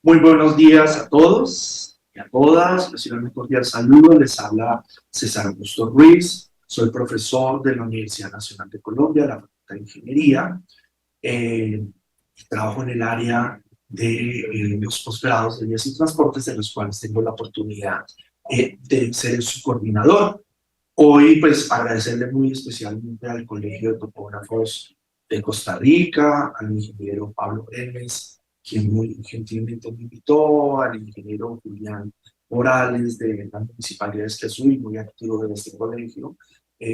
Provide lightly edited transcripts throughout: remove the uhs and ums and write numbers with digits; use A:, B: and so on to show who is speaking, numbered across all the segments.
A: Muy buenos días a todos y a todas. Reciban un cordial saludo. Les habla César Augusto Ruiz. Soy profesor de la Universidad Nacional de Colombia, la Facultad de Ingeniería. Y trabajo en el área de los posgrados de vías y transportes, de los cuales tengo la oportunidad de ser su coordinador. Hoy, pues, agradecerle muy especialmente al Colegio de Topógrafos de Costa Rica, al ingeniero Pablo Brenes, quien muy gentilmente me invitó, al ingeniero Julián Morales de la Municipalidad de Escazú, y muy activo de este colegio,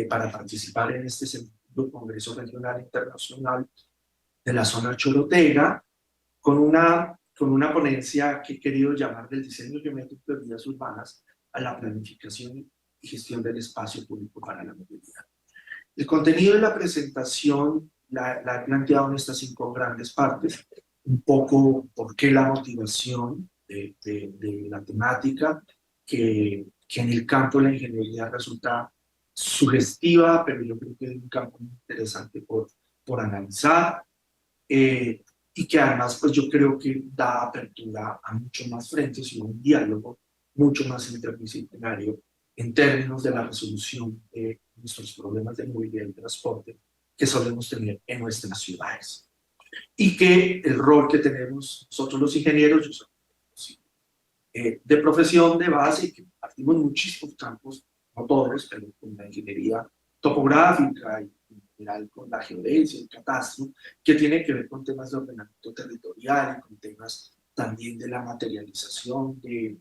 A: para participar en este segundo Congreso Regional Internacional de la zona chorotega, con una ponencia que he querido llamar del diseño geométrico de vías urbanas a la planificación y gestión del espacio público para la movilidad. El contenido de la presentación la he planteado en estas 5 grandes partes, un poco por qué la motivación de la temática, que en el campo de la ingeniería resulta sugestiva, pero yo creo que es un campo muy interesante por analizar, y que además pues yo creo que da apertura a mucho más frentes y un diálogo mucho más interdisciplinario en términos de la resolución de nuestros problemas de movilidad y transporte que solemos tener en nuestras ciudades. Y que el rol que tenemos nosotros los ingenieros, yo soy de profesión de base, que partimos en muchísimos campos, no todos, pero con la ingeniería topográfica y en general con la geodesia, el catastro, que tiene que ver con temas de ordenamiento territorial, con temas también de la materialización de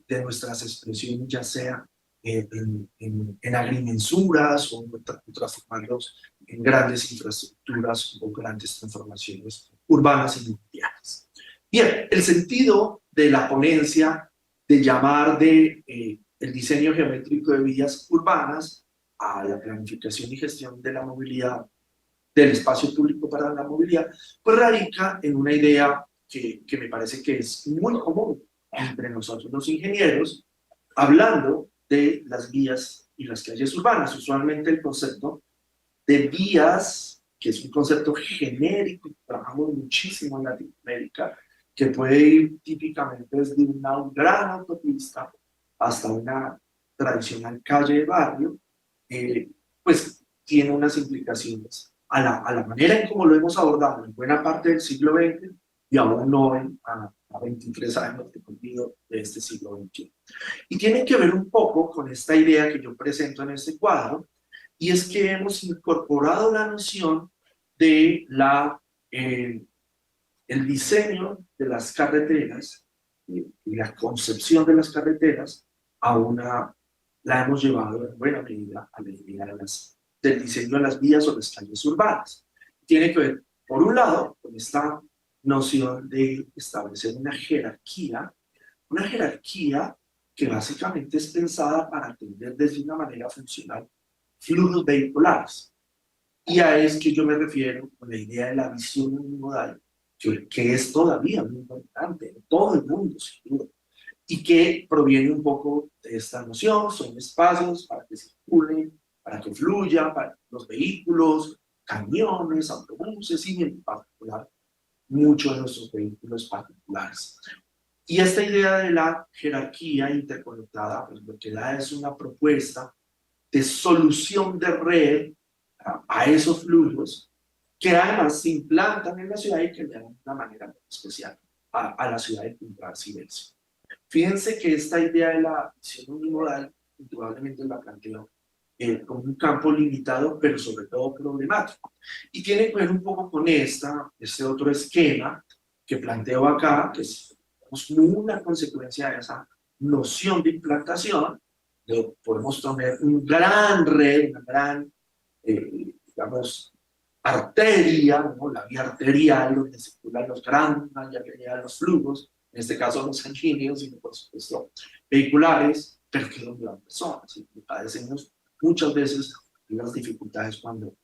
A: nuestras expresiones, ya sea en agrimensuras o transformarlos en grandes infraestructuras o grandes transformaciones urbanas y mundiales. Bien, el sentido de la ponencia de llamar el diseño geométrico de vías urbanas a la planificación y gestión de la movilidad, del espacio público para la movilidad, pues radica en una idea que me parece que es muy común entre nosotros los ingenieros, hablando de las vías y las calles urbanas. Usualmente el concepto de vías, que es un concepto genérico, trabajamos muchísimo en Latinoamérica, que puede ir típicamente desde una gran autopista hasta una tradicional calle de barrio, eh, pues tiene unas implicaciones a la manera en cómo lo hemos abordado en buena parte del siglo XX y aún hoy, a 23 años de este siglo XXI. Y tiene que ver un poco con esta idea que yo presento en este cuadro, y es que hemos incorporado la noción de el diseño de las carreteras y la concepción de las carreteras la hemos llevado en buena medida a la idea del diseño de las vías o las calles urbanas. Tiene que ver, por un lado, con esta noción de establecer una jerarquía que básicamente es pensada para atender desde una manera funcional flujos vehiculares. Y a eso que yo me refiero con la idea de la visión unimodal, que es todavía muy importante en todo el mundo, sin duda, y que proviene un poco de esta noción. Son espacios para que circulen, para que fluyan, para los vehículos, camiones, autobuses y en particular muchos de nuestros vehículos particulares. Y esta idea de la jerarquía interconectada, pues lo que da es una propuesta de solución de red a esos flujos que además se implantan en la ciudad y que le dan una manera muy especial a la ciudad de encontrarse y verse. Fíjense que esta idea de la visión unimodal, indudablemente la planteo como un campo limitado, pero sobre todo problemático. Y tiene que ver un poco con este otro esquema que planteo acá, que es una consecuencia de esa noción de implantación. Podemos tener un gran red, una gran, digamos, arteria, ¿no? La vía arterial donde circulan los grandes mayoría de los flujos, en este caso los sanguíneos y por supuesto vehiculares, pero que donde van personas y padecemos muchas veces las dificultades cuando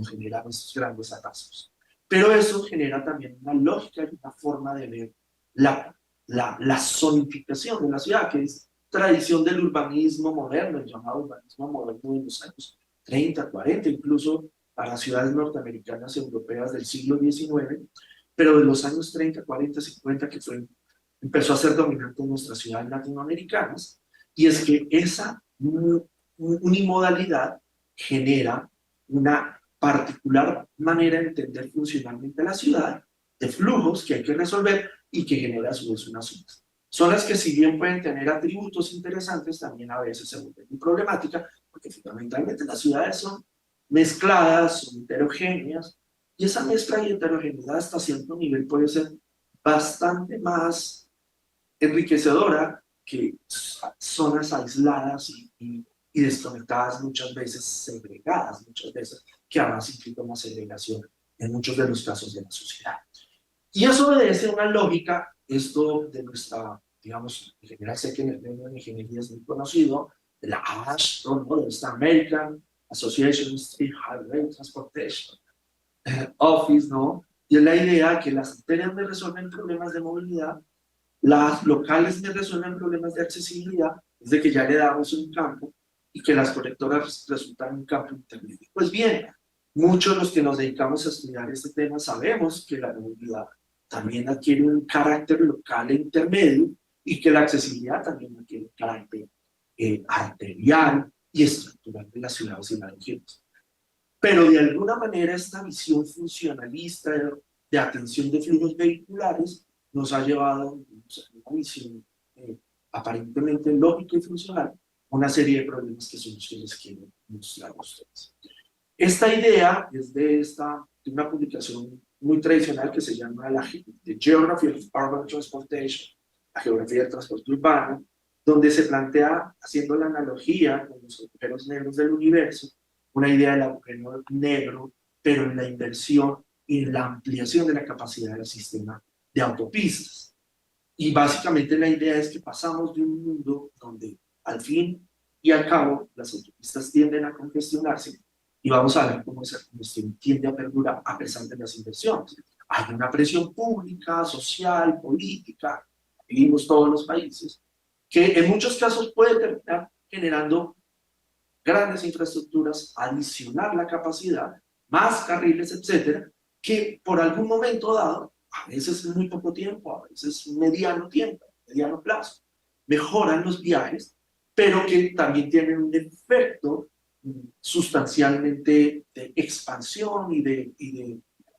A: generan estos grandes atascos. Pero eso genera también una lógica y una forma de ver la zonificación de la ciudad, que es tradición del urbanismo moderno, el llamado urbanismo moderno de los años 30, 40, incluso para ciudades norteamericanas, europeas del siglo XIX, pero de los años 30, 40, 50, que empezó a ser dominante en nuestras ciudades latinoamericanas, y es que esa unimodalidad genera una particular manera de entender funcionalmente la ciudad, de flujos que hay que resolver y que genera a su vez unas zonas. Zonas que si bien pueden tener atributos interesantes, también a veces se vuelven muy problemáticas, porque fundamentalmente las ciudades son mezcladas, son heterogéneas, y esa mezcla y heterogeneidad hasta cierto nivel puede ser bastante más enriquecedora que zonas aisladas y desconectadas, muchas veces segregadas, muchas veces, que además implica una segregación en muchos de los casos de la sociedad. Y eso obedece a una lógica, esto de nuestra, digamos, en general sé que en el medio de la ingeniería es muy conocido, de la AASHTO, ¿no? De esta American Association of Street Highway Transportation Office, ¿no? Y es la idea que las arterias me resuelven problemas de movilidad, las locales me resuelven problemas de accesibilidad, desde que ya le damos un campo, y que las conectoras resultan un campo intermedio. Pues bien, muchos de los que nos dedicamos a estudiar este tema sabemos que la movilidad también adquiere un carácter local e intermedio, y que la accesibilidad también adquiere un carácter arterial y estructural de las ciudades y las regiones. Pero de alguna manera esta visión funcionalista de atención de flujos vehiculares nos ha llevado a una visión aparentemente lógica y funcional a una serie de problemas que son los que les quiero mostrar a ustedes. Esta idea es de una publicación muy tradicional que se llama The Geography of Urban Transportation, la geografía del transporte urbano, donde se plantea, haciendo la analogía con los agujeros negros del universo, una idea del agujero negro, pero en la inversión y en la ampliación de la capacidad del sistema de autopistas. Y básicamente la idea es que pasamos de un mundo donde al fin y al cabo las autopistas tienden a congestionarse, y vamos a ver cómo esa congestión tiende a perdurar a pesar de las inversiones. Hay una presión pública, social, política, vivimos todos los países, que en muchos casos puede terminar generando grandes infraestructuras, adicionar la capacidad, más carriles, etcétera, que por algún momento dado, a veces en muy poco tiempo, a veces mediano tiempo, mediano plazo, mejoran los viajes, pero que también tienen un efecto sustancialmente de expansión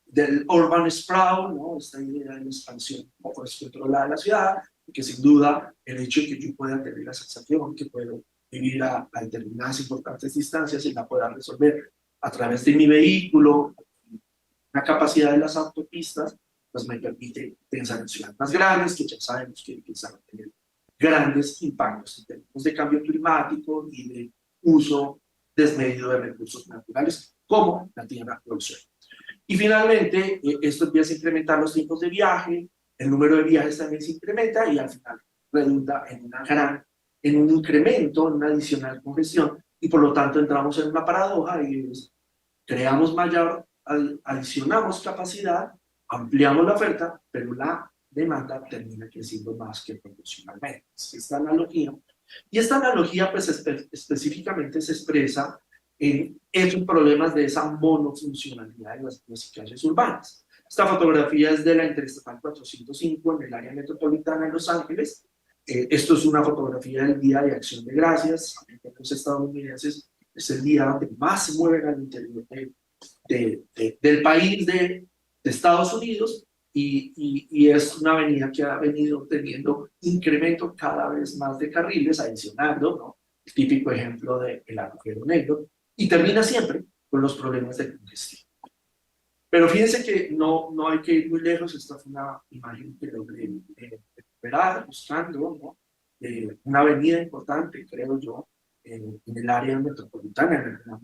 A: del urban sprawl, ¿no? Esta idea de la expansión un poco descontrolada de la ciudad, que sin duda el hecho de que yo pueda tener la sensación que puedo vivir a determinadas importantes distancias y la pueda resolver a través de mi vehículo, la capacidad de las autopistas, pues me permite pensar en ciudades más grandes, que ya sabemos que empiezan a tener grandes impactos en términos de cambio climático y de uso desmedido de recursos naturales, como la tierra o el suelo. Y finalmente, esto empieza a incrementar los tiempos de viaje, el número de viajes también se incrementa, y al final redunda en un incremento, en una adicional congestión, y por lo tanto entramos en una paradoja y creamos mayor, adicionamos capacidad, ampliamos la oferta, pero la demanda termina creciendo más que proporcionalmente. Esta analogía. Y esta analogía, pues específicamente se expresa en esos problemas de esa monofuncionalidad de las vías y calles urbanas. Esta fotografía es de la Interestatal 405 en el área metropolitana de Los Ángeles. Esto es una fotografía del Día de Acción de Gracias. En los estadounidenses es el día donde más se mueven al interior del país de Estados Unidos, y es una avenida que ha venido teniendo incremento cada vez más de carriles, adicionando, ¿no? El típico ejemplo del agujero negro, y termina siempre con los problemas de congestión. Pero fíjense que no hay que ir muy lejos. Esta fue una imagen que logré recuperar buscando, ¿no? Una avenida importante, creo yo, en el área metropolitana, en la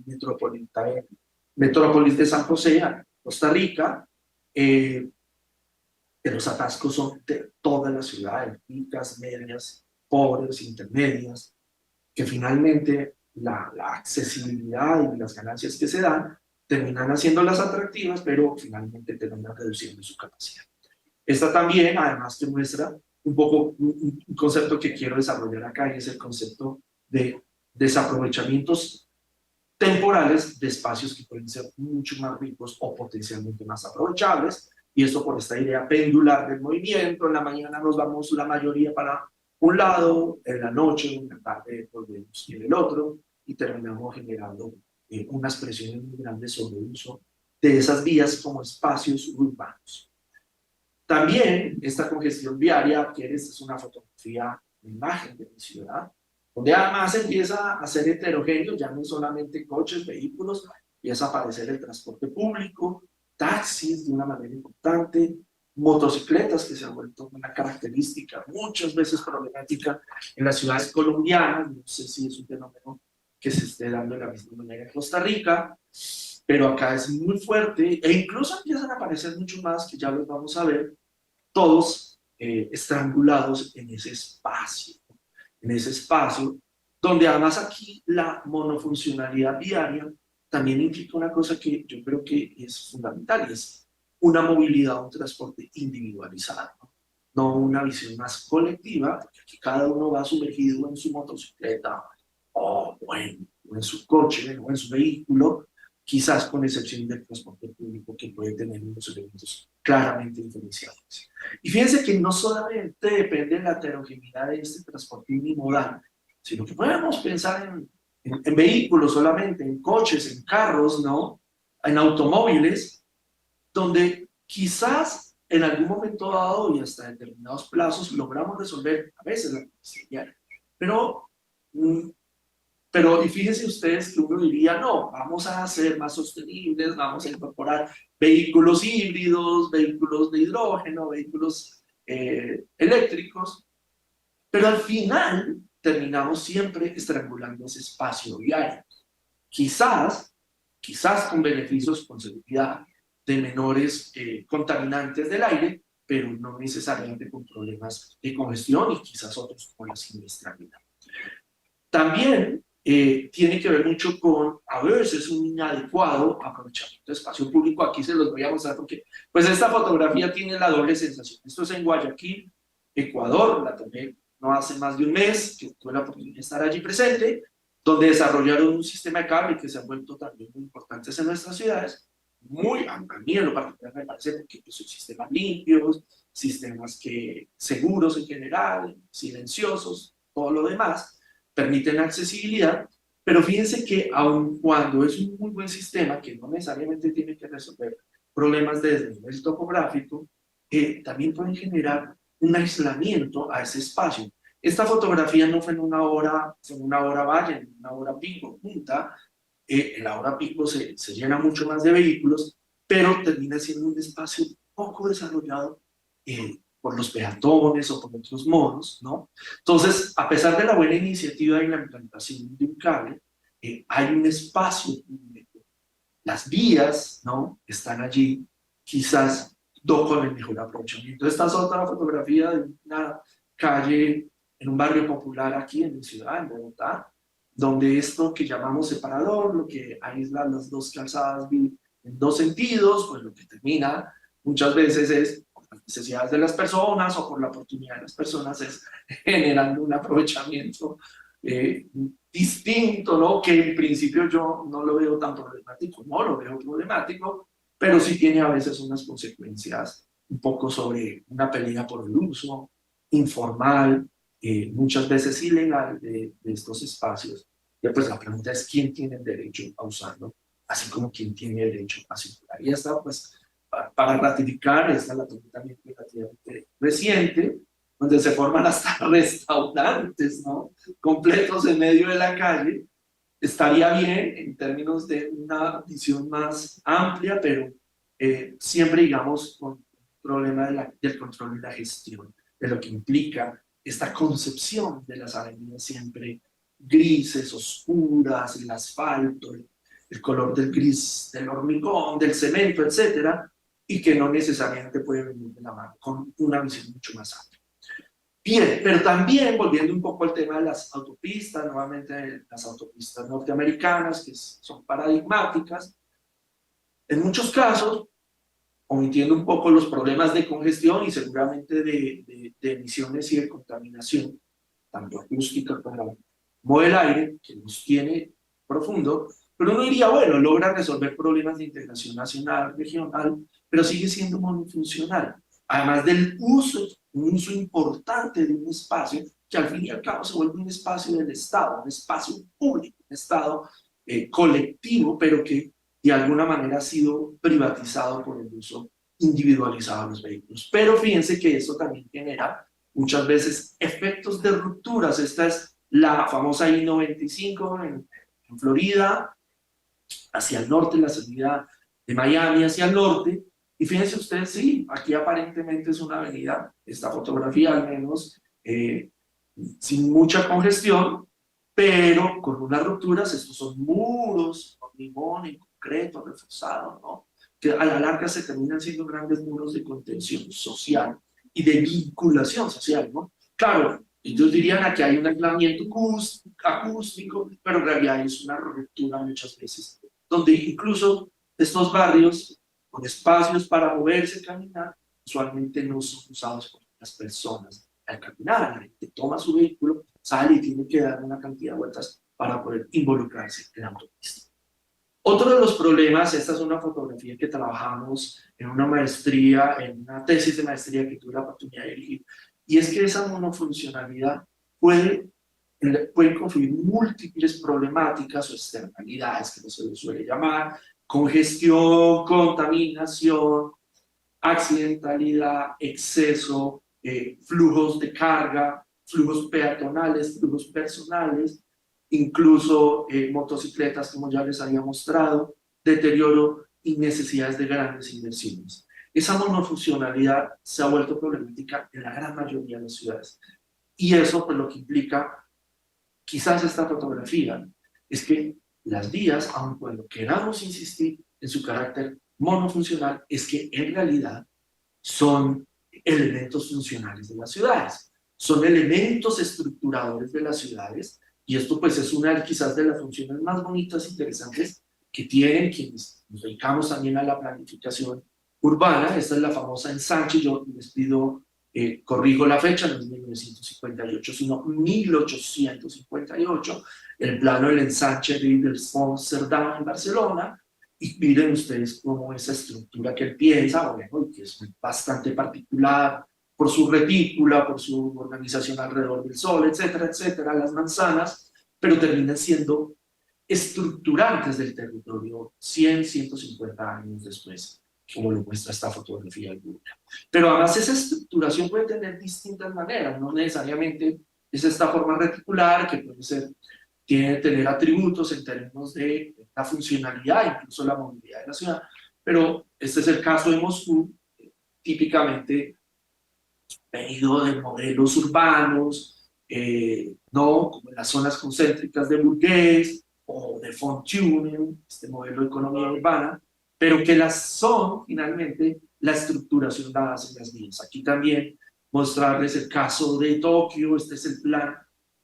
A: metrópolis de San José, Costa Rica, que los atascos son de todas las ciudades, ricas, medias, pobres, intermedias, que finalmente la accesibilidad y las ganancias que se dan terminan haciéndolas atractivas, pero finalmente terminan reduciendo su capacidad. Esta también, además, que muestra un poco un concepto que quiero desarrollar acá, y es el concepto de desaprovechamientos temporales de espacios que pueden ser mucho más ricos o potencialmente más aprovechables, y esto por esta idea pendular del movimiento. En la mañana nos vamos la mayoría para un lado, en la noche, en la tarde volvemos en el otro, y terminamos generando unas presiones muy grandes sobre el uso de esas vías como espacios urbanos. También esta congestión viaria, que esta es una fotografía, una imagen de mi ciudad, donde además empieza a ser heterogéneo, ya no solamente coches, vehículos, empieza a aparecer el transporte público, taxis de una manera importante, motocicletas, que se han vuelto una característica muchas veces problemática en las ciudades colombianas. No sé si es un fenómeno que se esté dando de la misma manera en Costa Rica, pero acá es muy fuerte, e incluso empiezan a aparecer mucho más, que ya los vamos a ver, todos estrangulados en ese espacio, donde además aquí la monofuncionalidad viaria también implica una cosa que yo creo que es fundamental, y es una movilidad, un transporte individualizado, no una visión más colectiva, porque aquí cada uno va sumergido en su motocicleta, o en su coche, o en su vehículo, quizás con excepción del transporte público, que puede tener unos elementos claramente diferenciados. Y fíjense que no solamente depende de la heterogeneidad de este transporte unimodal, sino que podemos pensar en vehículos solamente, en coches, en carros, ¿no? En automóviles, donde quizás en algún momento dado y hasta determinados plazos logramos resolver a veces la necesidad, pero y fíjense ustedes que uno diría, no, vamos a ser más sostenibles, vamos a incorporar vehículos híbridos, vehículos de hidrógeno, vehículos eléctricos, pero al final terminamos siempre estrangulando ese espacio viario. Quizás con beneficios, con seguridad, de menores contaminantes del aire, pero no necesariamente con problemas de congestión y quizás otros con la siniestralidad. También tiene que ver mucho con, a veces, un inadecuado aprovechamiento de espacio público. Aquí se los voy a mostrar porque, pues, esta fotografía tiene la doble sensación. Esto es en Guayaquil, Ecuador, la tomé no hace más de un mes, que tuve la oportunidad de estar allí presente, donde desarrollaron un sistema de cable que se han vuelto también muy importantes en nuestras ciudades. A mí en lo particular me parece porque pues, son sistemas limpios, sistemas seguros en general, silenciosos, todo lo demás, permiten accesibilidad, pero fíjense que aun cuando es un muy buen sistema, que no necesariamente tiene que resolver problemas de desnivel topográfico, también pueden generar un aislamiento a ese espacio. Esta fotografía no fue en una hora valle, en una hora pico, punta. En la hora pico se llena mucho más de vehículos, pero termina siendo un espacio poco desarrollado por los peatones o por otros modos, ¿no? Entonces, a pesar de la buena iniciativa y la implantación de un cable, hay un espacio público. Las vías, ¿no? Están allí, quizás no con el mejor aprovechamiento. Esta es otra fotografía de una calle en un barrio popular aquí en mi ciudad, en Bogotá, donde esto que llamamos separador, lo que aísla las dos calzadas en dos sentidos, pues lo que termina muchas veces es por las necesidades de las personas o por la oportunidad de las personas, es generando un aprovechamiento distinto, ¿no? Que en principio yo no lo veo tan problemático, no lo veo problemático, pero sí tiene a veces unas consecuencias un poco sobre una pelea por el uso informal, muchas veces ilegal de estos espacios. Y pues la pregunta es quién tiene el derecho a usarlo, así como quién tiene el derecho a circular. Y esta, pues, para ratificar, esta la tomé también relativamente reciente, donde se forman hasta restaurantes, ¿no? Completos en medio de la calle. Estaría bien en términos de una visión más amplia, pero siempre, digamos, con el problema del control y la gestión, de lo que implica esta concepción de las avenidas siempre grises, oscuras, el asfalto, el color del gris, del hormigón, del cemento, etcétera, y que no necesariamente puede venir de la mano con una visión mucho más amplia. Bien, pero también volviendo un poco al tema de las autopistas, nuevamente las autopistas norteamericanas, que son paradigmáticas, en muchos casos, omitiendo un poco los problemas de congestión y seguramente de emisiones y de contaminación, tanto acústica como del aire, que nos tiene profundo, pero uno diría, bueno, logra resolver problemas de integración nacional, regional, pero sigue siendo monofuncional. Además del uso, un uso importante de un espacio que al fin y al cabo se vuelve un espacio del Estado, un espacio público, un Estado colectivo, pero que de alguna manera ha sido privatizado por el uso individualizado de los vehículos. Pero fíjense que eso también genera muchas veces efectos de rupturas. Esta es la famosa I-95 en Florida, hacia el norte, la salida de Miami hacia el norte. Y fíjense ustedes, sí, aquí aparentemente es una avenida, esta fotografía al menos, sin mucha congestión, pero con unas rupturas. Estos son muros, hormigón y concreto reforzado, ¿no? Que a la larga se terminan siendo grandes muros de contención social y de vinculación social, ¿no? Claro, ellos dirían aquí hay un aislamiento acústico, pero en realidad es una ruptura muchas veces, donde incluso estos barrios con espacios para moverse y caminar, usualmente no son usados por las personas al caminar. La gente toma su vehículo, sale y tiene que dar una cantidad de vueltas para poder involucrarse en la autopista. Otro de los problemas, esta es una fotografía que trabajamos en una maestría, en una tesis de maestría que tuve la oportunidad de dirigir, y es que esa monofuncionalidad puede confluir múltiples problemáticas o externalidades, que no se les suele llamar: congestión, contaminación, accidentalidad, exceso, flujos de carga, flujos peatonales, flujos personales, incluso motocicletas, como ya les había mostrado, deterioro y necesidades de grandes inversiones. Esa monofuncionalidad se ha vuelto problemática en la gran mayoría de las ciudades. Y eso, pues, lo que implica quizás esta fotografía es que las vías, aun cuando queramos insistir en su carácter monofuncional, es que en realidad son elementos funcionales de las ciudades, son elementos estructuradores de las ciudades, y esto pues es una quizás de las funciones más bonitas e interesantes que tienen quienes nos dedicamos también a la planificación urbana. Esta es la famosa ensanche. Yo les pido, corrijo la fecha, no es 1958, sino 1858, el plano del ensanche de Ildefonso en Barcelona. Y miren ustedes cómo esa estructura que él piensa, bueno, y que es bastante particular por su retícula, por su organización alrededor del Sol, etcétera, etcétera, las manzanas, pero terminan siendo estructurantes del territorio 100, 150 años después, como lo muestra esta fotografía del Google. Pero además esa estructuración puede tener distintas maneras, no necesariamente es esta forma reticular, que puede ser, tiene que tener atributos en términos de la funcionalidad, incluso la movilidad de la ciudad, pero este es el caso de Moscú, típicamente venido de modelos urbanos, no como en las zonas concéntricas de Burgués o de Fontunen, este modelo de economía urbana, pero que las son finalmente la estructuración dadas en las vías. Aquí también mostrarles el caso de Tokio. Este es el plan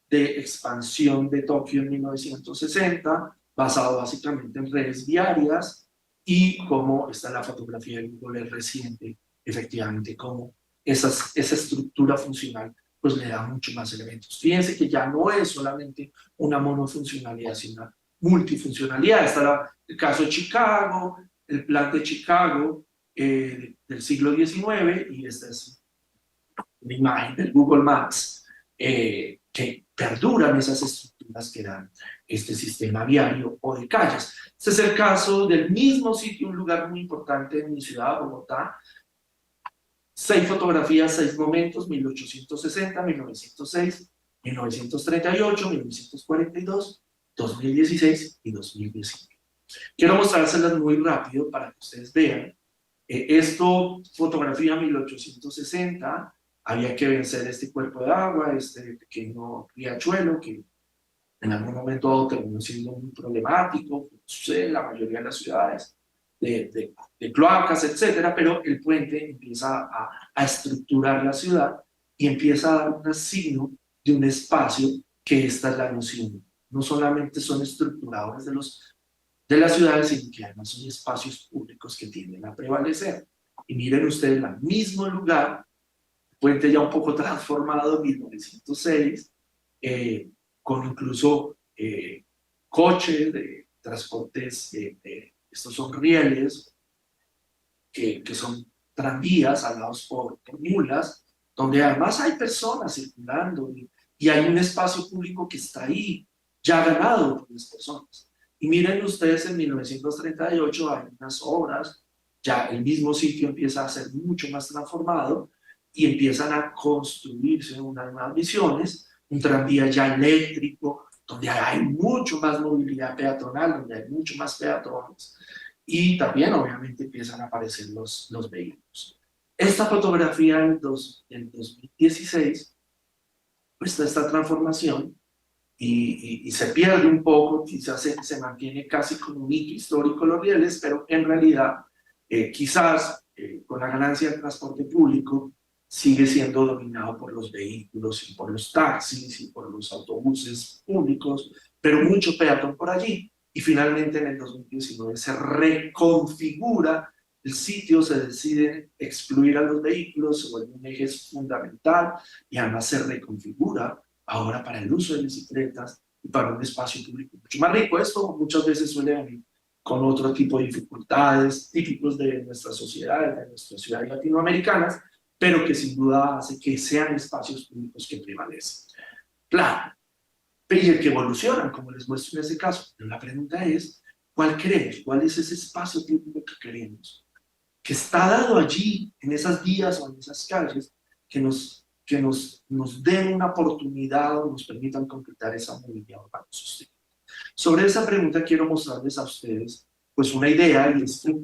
A: de expansión de Tokio en 1960, basado básicamente en redes viarias, y como está la fotografía del Google reciente, efectivamente, como esa estructura funcional pues le da mucho más elementos. Fíjense que ya no es solamente una monofuncionalidad, sino una multifuncionalidad. Está el caso de Chicago, el plan de Chicago del siglo XIX, y esta es una imagen del Google Maps, que perduran esas estructuras que dan este sistema viario o de calles. Este es el caso del mismo sitio, un lugar muy importante en mi ciudad, Bogotá. 6 fotografías, 6 momentos: 1860, 1906, 1938, 1942, 2016 y 2019. Quiero mostrárselas muy rápido para que ustedes vean. Esto, fotografía 1860, había que vencer este cuerpo de agua, este pequeño riachuelo que en algún momento terminó siendo muy problemático, como sucede en la mayoría de las ciudades, de cloacas, etcétera, pero el puente empieza a estructurar la ciudad y empieza a dar un signo de un espacio, que esta es la noción. No solamente son estructuradores de las ciudades, sino que además son espacios públicos que tienden a prevalecer. Y miren ustedes, el mismo lugar, puente ya un poco transformado, 1906, con incluso coches de transportes, estos son rieles, que son tranvías alados por mulas, donde además hay personas circulando y hay un espacio público que está ahí, ya ganado por las personas. Y miren ustedes, en 1938 hay unas obras, ya el mismo sitio empieza a ser mucho más transformado y empiezan a construirse unas nuevas visiones, un tranvía ya eléctrico, donde hay mucho más movilidad peatonal, donde hay mucho más peatones, y también obviamente empiezan a aparecer los vehículos. Esta fotografía en 2016 muestra esta transformación y se pierde un poco, quizás se mantiene casi como un hito histórico los rieles, pero en realidad quizás con la ganancia del transporte público sigue siendo dominado por los vehículos y por los taxis y por los autobuses públicos, pero mucho peatón por allí. Y finalmente en el 2019 se reconfigura el sitio, se decide excluir a los vehículos, se vuelve un eje fundamental y además se reconfigura ahora para el uso de bicicletas y para un espacio público mucho más rico. Esto muchas veces suele venir con otro tipo de dificultades típicos de nuestras sociedades, de nuestras ciudades latinoamericanas, pero que sin duda hace que sean espacios públicos que prevalecen. Claro, y el que evolucionan, como les muestro en ese caso. Pero la pregunta es, ¿cuál queremos? ¿Cuál es ese espacio público que queremos? Que está dado allí, en esas vías o en esas calles, que nos den una oportunidad o nos permitan completar esa movilidad urbana sostenible. Sobre esa pregunta quiero mostrarles a ustedes pues una idea, y es que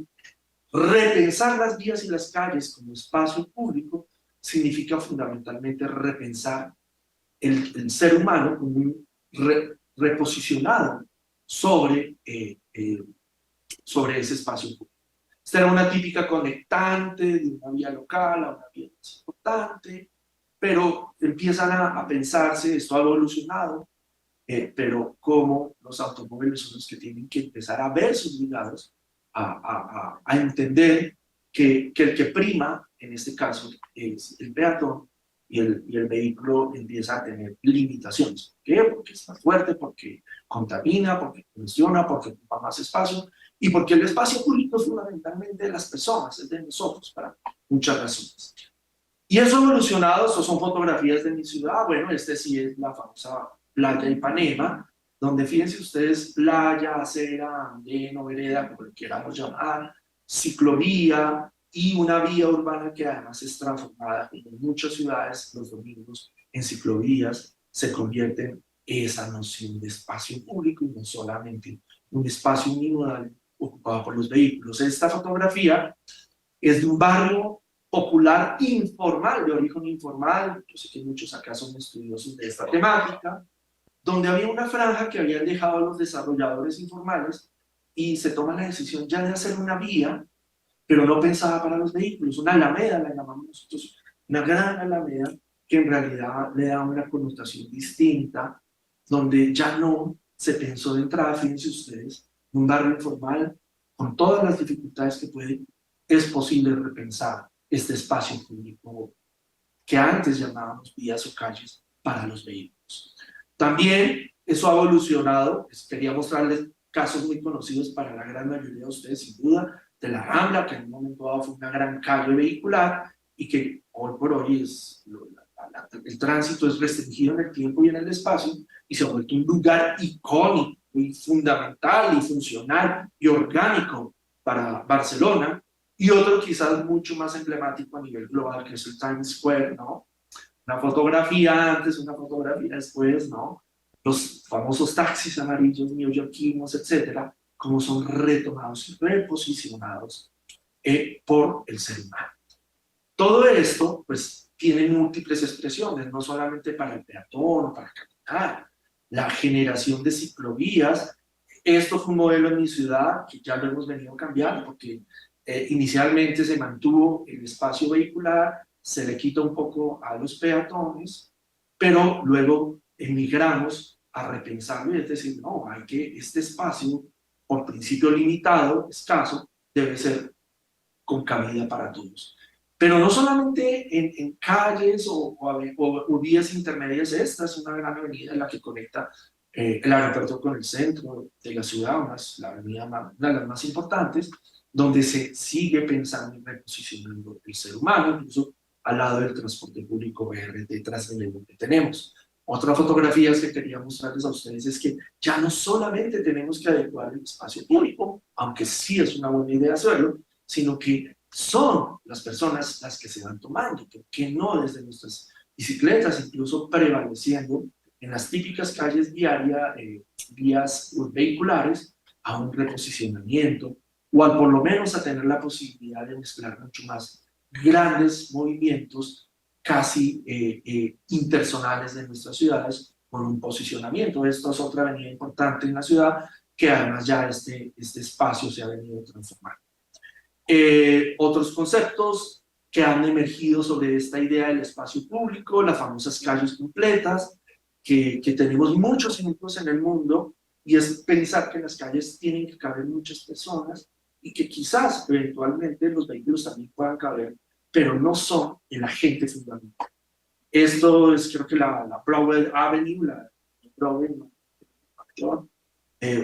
A: repensar las vías y las calles como espacio público significa fundamentalmente repensar el ser humano como un reposicionado sobre ese espacio público. Esta era una típica conectante de una vía local a una vía más importante, pero empiezan a pensarse, esto ha evolucionado, pero cómo los automóviles son los que tienen que empezar a verse obligados a entender que el que prima, en este caso, es el peatón, y el vehículo empieza a tener limitaciones. ¿Por qué? Porque es más fuerte, porque contamina, porque congestiona, porque ocupa más espacio, y porque el espacio público es fundamentalmente de las personas, es de nosotros, para muchas razones. Y eso ha evolucionado. Estas son fotografías de mi ciudad. Bueno, este sí es la famosa playa de Ipanema, donde fíjense ustedes, playa, acera, andén o vereda, como le queramos llamar, ciclovía y una vía urbana que además es transformada en muchas ciudades los domingos en ciclovías. Se convierte en esa noción de espacio público y no solamente un espacio individual ocupado por los vehículos. Esta fotografía es de un barrio popular informal, de origen informal. Yo sé que muchos acá son estudiosos de esta temática, donde había una franja que habían dejado a los desarrolladores informales y se toma la decisión ya de hacer una vía, pero no pensada para los vehículos, una alameda la llamamos nosotros, una gran alameda que en realidad le da una connotación distinta, donde ya no se pensó de entrada, fíjense ustedes, un barrio informal con todas las dificultades que puede, es posible repensar este espacio público que antes llamábamos vías o calles para los vehículos. También eso ha evolucionado. Quería mostrarles casos muy conocidos para la gran mayoría de ustedes, sin duda, de la Rambla, que en un momento dado fue una gran calle vehicular y que hoy por hoy el tránsito es restringido en el tiempo y en el espacio y se ha vuelto un lugar icónico y fundamental y funcional y orgánico para Barcelona. Y otro quizás mucho más emblemático a nivel global, que es el Times Square, ¿no? Una fotografía antes, una fotografía después, ¿no? Los famosos taxis amarillos neoyorquinos, etcétera, como son retomados y reposicionados por el ser humano. Todo esto, pues, tiene múltiples expresiones, no solamente para el peatón, para caminar, la generación de ciclovías. Esto fue un modelo en mi ciudad que ya lo hemos venido cambiando, porque inicialmente se mantuvo el espacio vehicular, se le quita un poco a los peatones, pero luego emigramos a repensarlo y es decir, no, hay que este espacio, por principio limitado, escaso, debe ser con cabida para todos. Pero no solamente en calles o vías intermedias. Esta es una gran avenida en la que conecta el aeropuerto con el centro de la ciudad, la avenida una de las más importantes, donde se sigue pensando en reposicionando el ser humano, incluso al lado del transporte público BRT Transmilenio que tenemos. Otra fotografía que quería mostrarles a ustedes es que ya no solamente tenemos que adecuar el espacio público, aunque sí es una buena idea hacerlo, sino que son las personas las que se van tomando, ¿por qué no desde nuestras bicicletas, incluso prevaleciendo en las típicas calles diarias, vías vehiculares, a un reposicionamiento, o al por lo menos a tener la posibilidad de mezclar mucho más grandes movimientos casi intersonales de nuestras ciudades con un posicionamiento. Esto es otra avenida importante en la ciudad que además ya este espacio se ha venido transformando. Otros conceptos que han emergido sobre esta idea del espacio público, las famosas calles completas, que tenemos muchos ejemplos en el mundo, y es pensar que en las calles tienen que caber muchas personas y que quizás eventualmente los vehículos también puedan caber, pero no son el agente fundamental. Esto es, creo que la Broadway Avenue, la Broadway,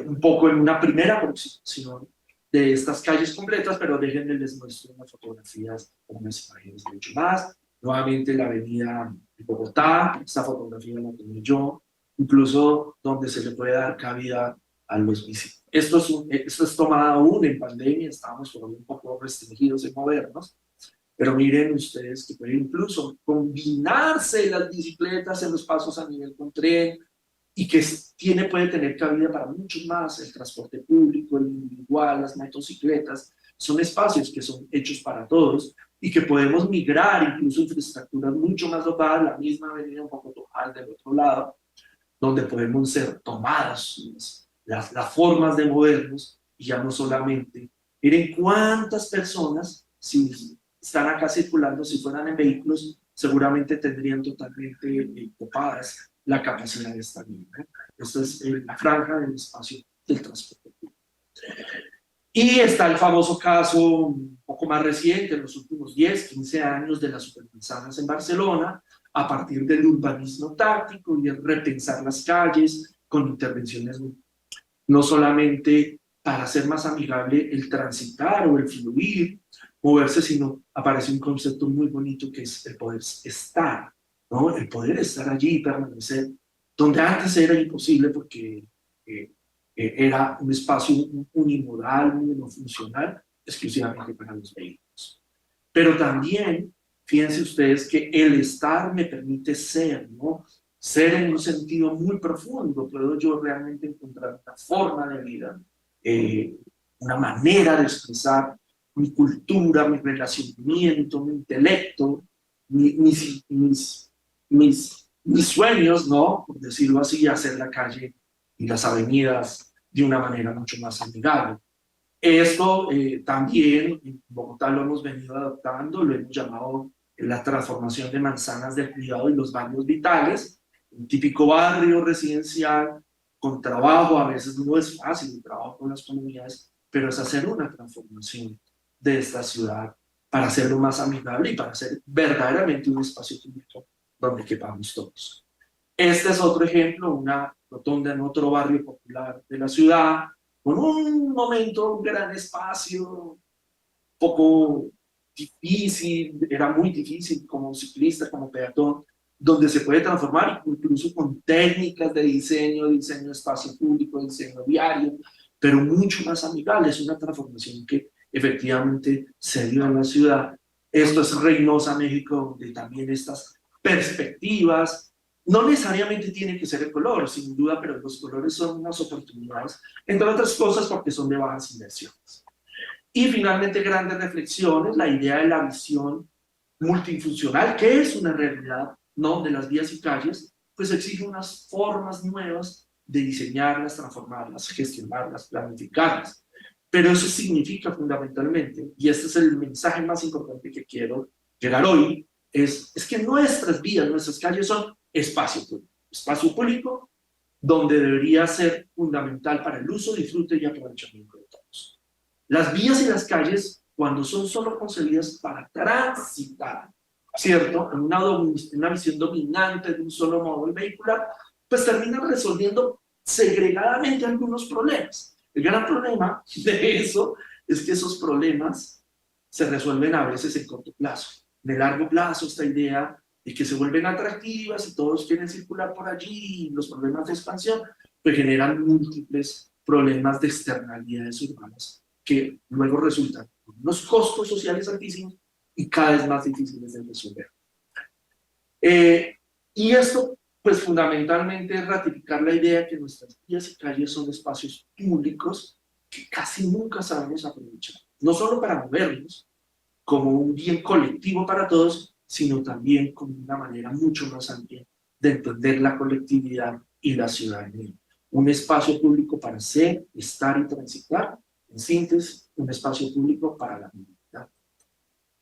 A: un poco en una primera aproximación de estas calles completas, pero déjenme les muestro unas fotografías, unas imágenes mucho más. Nuevamente la avenida de Bogotá, esta fotografía la tengo yo, incluso donde se le puede dar cabida a los bicicletas. Esto es tomado aún en pandemia, estábamos un poco restringidos en movernos, pero miren ustedes que puede incluso combinarse las bicicletas en los pasos a nivel con tren, y que puede tener cabida para muchos más, el transporte público, el individual, las motocicletas, son espacios que son hechos para todos y que podemos migrar incluso infraestructuras mucho más dotadas, la misma avenida un poco tojal del otro lado, donde podemos ser tomadas las formas de movernos y ya no solamente. Miren cuántas personas, si están acá circulando, si fueran en vehículos, seguramente tendrían totalmente copadas la capacidad de esta vía. Esta es la franja del espacio del transporte público. Y está el famoso caso un poco más reciente, en los últimos 10, 15 años, de las supermanzanas en Barcelona, a partir del urbanismo táctico y el repensar las calles con intervenciones no solamente para hacer más amigable el transitar o el fluir, moverse, sino aparece un concepto muy bonito que es el poder estar, ¿no? El poder estar allí y permanecer, donde antes era imposible porque era un espacio unimodal, monofuncional, exclusivamente para los vehículos. Pero también, fíjense ustedes que el estar me permite ser, ¿no? Ser en un sentido muy profundo, puedo yo realmente encontrar una forma de vida, una manera de expresar mi cultura, mi relacionamiento, mi intelecto, mis sueños, ¿no? Por decirlo así, hacer la calle y las avenidas de una manera mucho más amigable. Esto también en Bogotá lo hemos venido adoptando, lo hemos llamado la transformación de manzanas del cuidado y los barrios vitales, un típico barrio residencial con trabajo, a veces no es fácil el trabajo con las comunidades, pero es hacer una transformación de esta ciudad para hacerlo más amigable y para hacer verdaderamente un espacio público donde quepamos todos. Este es otro ejemplo, una rotonda en otro barrio popular de la ciudad, con un momento, un gran espacio, poco difícil, era muy difícil como ciclista, como peatón, donde se puede transformar incluso con técnicas de diseño de espacio público, diseño viario, pero mucho más amigable. Es una transformación que efectivamente se dio en la ciudad. Esto es Reynosa, México, donde también estas perspectivas, no necesariamente tiene que ser el color, sin duda, pero los colores son unas oportunidades, entre otras cosas porque son de bajas inversiones. Y finalmente, grandes reflexiones, la idea de la visión multifuncional, que es una realidad, ¿no?, de las vías y calles, pues exige unas formas nuevas de diseñarlas, transformarlas, gestionarlas, planificarlas. Pero eso significa fundamentalmente, y este es el mensaje más importante que quiero llegar hoy, es que nuestras vías, nuestras calles son espacio público donde debería ser fundamental para el uso, disfrute y aprovechamiento de todos. Las vías y las calles, cuando son solo concebidas para transitar, ¿cierto?, en una visión dominante de un solo modo vehicular, pues terminan resolviendo segregadamente algunos problemas. El gran problema de eso es que esos problemas se resuelven a veces en corto plazo. En el largo plazo, esta idea de que se vuelven atractivas y todos quieren circular por allí, y los problemas de expansión, pues generan múltiples problemas de externalidades urbanas que luego resultan con unos costos sociales altísimos y cada vez más difíciles de resolver. Y esto, pues fundamentalmente es ratificar la idea que nuestras vías y calles son espacios públicos que casi nunca sabemos aprovechar, no solo para movernos como un bien colectivo para todos, sino también como una manera mucho más amplia de entender la colectividad y la ciudadanía. Un espacio público para ser, estar y transitar, en síntesis, un espacio público para la comunidad.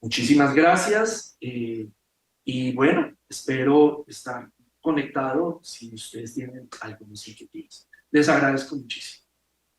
A: Muchísimas gracias y bueno, espero estar conectado si ustedes tienen algunos inquietudes. Les agradezco muchísimo.